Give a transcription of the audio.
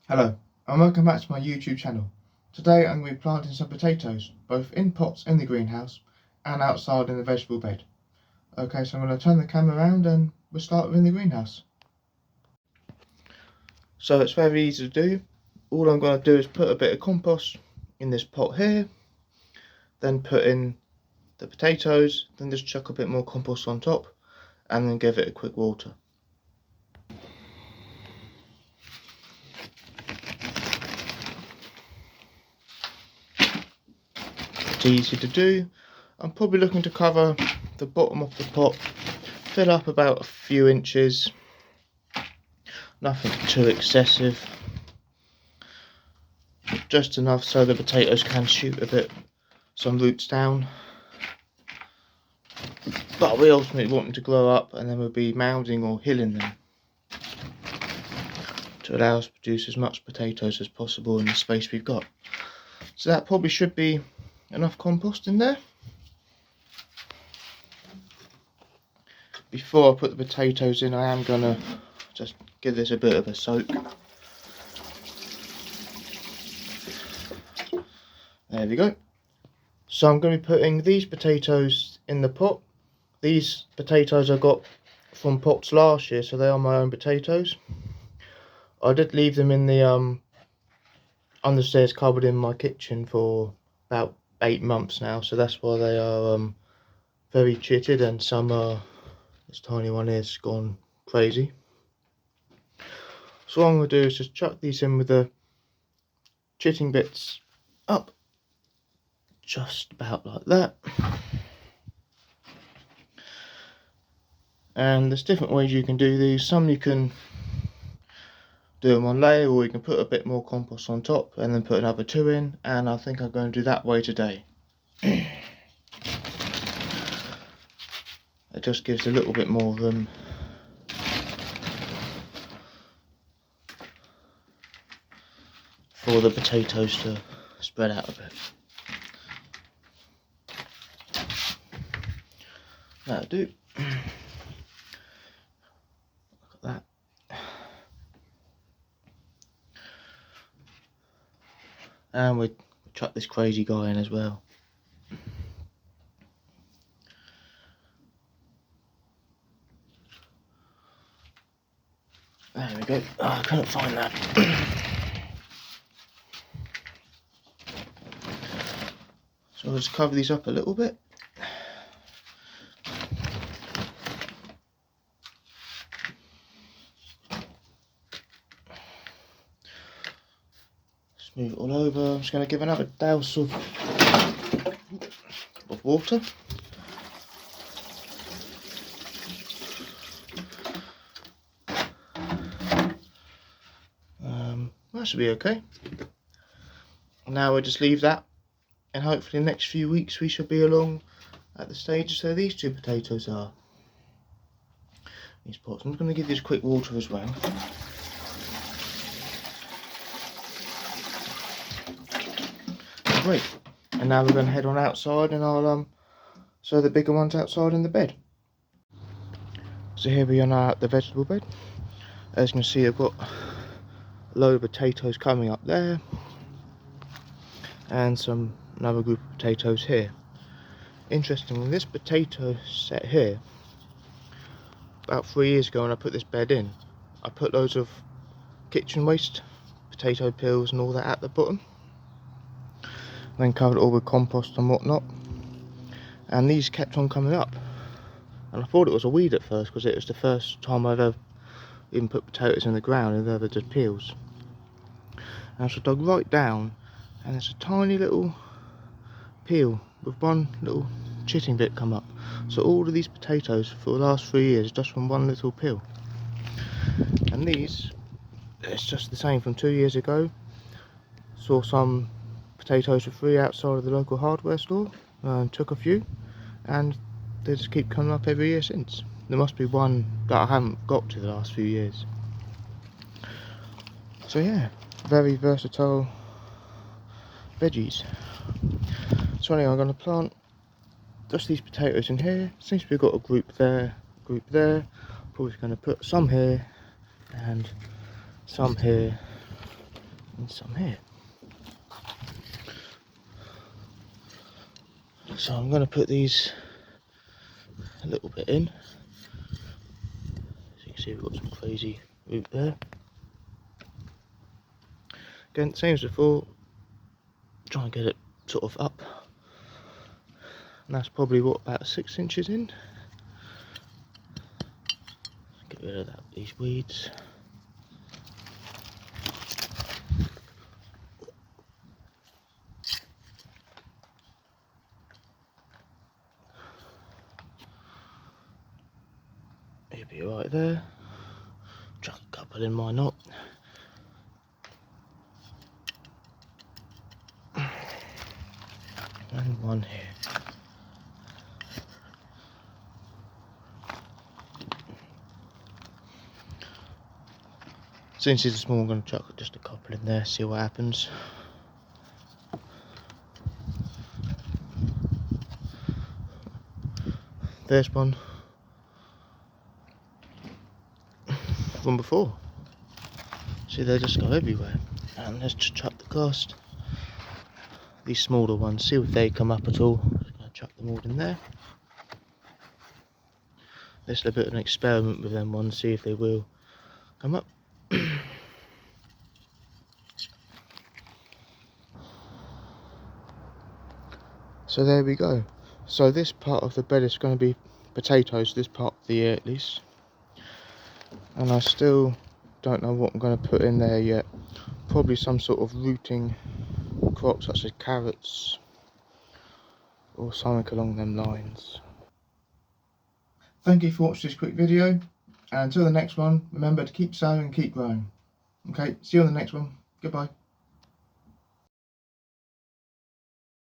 Hello, and welcome back to my YouTube channel. Today I'm going to be planting some potatoes, both in pots in the greenhouse and outside in the vegetable bed. Okay, so I'm going to turn the camera around and we'll start in the greenhouse. So it's very easy to do. All I'm going to do is put a bit of compost in this pot here, then put in the potatoes, then just chuck a bit more compost on top, and then give it a quick water. It's easy to do. I'm probably looking to cover the bottom of the pot, fill up about a few inches, nothing too excessive, just enough so the potatoes can shoot a bit, some roots down, but we ultimately want them to grow up and then we'll be mounding or hilling them to allow us to produce as much potatoes as possible in the space we've got. So that probably should be enough compost in there. Before I put the potatoes in, I am going to just give this a bit of a soak. There we go. So I'm going to be putting these potatoes in the pot. These potatoes I got from pots last year, so they are my own potatoes. I did leave them in the understairs cupboard in my kitchen for about 8 months now, so that's why they are very chitted, and some are, this tiny one is gone crazy. So what I'm going to do is just chuck these in with the chitting bits up, just about like that. And there's different ways you can do these. Some you can do them on layer, or you can put a bit more compost on top and then put another 2 in, and I think I'm going to do that way today. It just gives a little bit more room for the potatoes to spread out a bit. That'll do. Look at that. And we chuck this crazy guy in as well. There we go. Oh, I couldn't find that. So I'll just cover these up a little bit. Smooth it all over. I'm just going to give another douse of water. That should be okay. Now we'll just leave that, and hopefully in the next few weeks we should be along at the stage so these 2 potatoes are. These pots. I'm just going to give these quick water as well. Great. And now we're going to head on outside, and I'll sow the bigger ones outside in the bed. So here we are now at the vegetable bed. As you can see, I've got a load of potatoes coming up there, and another group of potatoes here. Interestingly, this potato set here, about 3 years ago when I put this bed in, I put loads of kitchen waste, potato peels and all that at the bottom, then covered it all with compost and whatnot, and these kept on coming up, and I thought it was a weed at first because it was the first time I'd ever even put potatoes in the ground and they were just peels. And so I dug right down, and there's a tiny little peel with one little chitting bit come up. So all of these potatoes for the last 3 years just from one little peel. And these, it's just the same from 2 years ago. Saw some potatoes for free outside of the local hardware store and took a few, and they just keep coming up every year since. There must be one that I haven't got to the last few years. So yeah, very versatile veggies. So anyway, I'm going to plant just these potatoes in here. Seems to be got a group there, Probably going to put some here and some here and some here. So I'm going to put these a little bit in. As you can see, we've got some crazy root there. Again, same as before, try and get it sort of up. And that's probably what, about 6 inches in. Get rid of these weeds. It'll be right there. Chuck a couple in, why not? And one here. Since it's small, I'm going to chuck just a couple in there, see what happens. There's one from before. See, they just go everywhere. And let's just chuck the cast. These smaller ones, see if they come up at all. Just going to chuck them all in there. Let's do a bit of an experiment with them ones, see if they will come up. So there we go. So this part of the bed is going to be potatoes, this part of the year at least. And I still don't know what I'm going to put in there yet. Probably some sort of rooting crop such as carrots or something along them lines. Thank you for watching this quick video, and until the next one, remember to keep sowing and keep growing. Okay, see you on the next one. Goodbye.